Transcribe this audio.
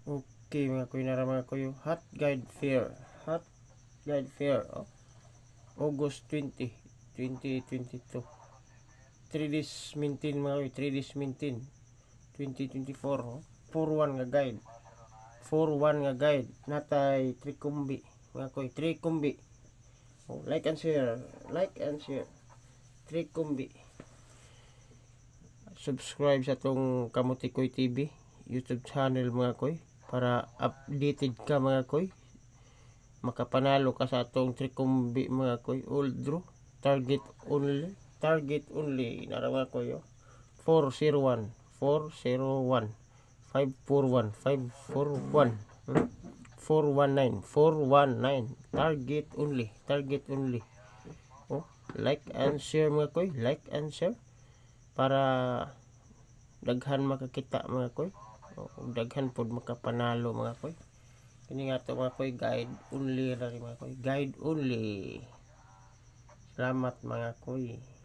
Okay mga koy, nara mga koy, Hot Guide Fair. Hot Guide Fair. August 20, 2022. 3 days maintain mga koy, 3 days maintain. 2024. 4-1 nga guide. 4-1 nga guide. Natay 3 kumbi. Mga koy, 3 kumbi. Like and share. Like and share. 3 kumbi. Subscribe sa tong Kamutikoy TV YouTube channel mga koy para updated ka mga koy. Makapanalo ka sa atong trikumbi mga koy. Old draw. Target only. Target only. Nara mga koy. 401. 401. 541. 541. 419. 419. Target only. Target only. Like and share mga koy. Like and share. Para daghan makakita mga koy. Daghan pod makapanalo mga koy. Kini nga to mga koy, guide only ra mga koy. Guide only. Salamat mga koy.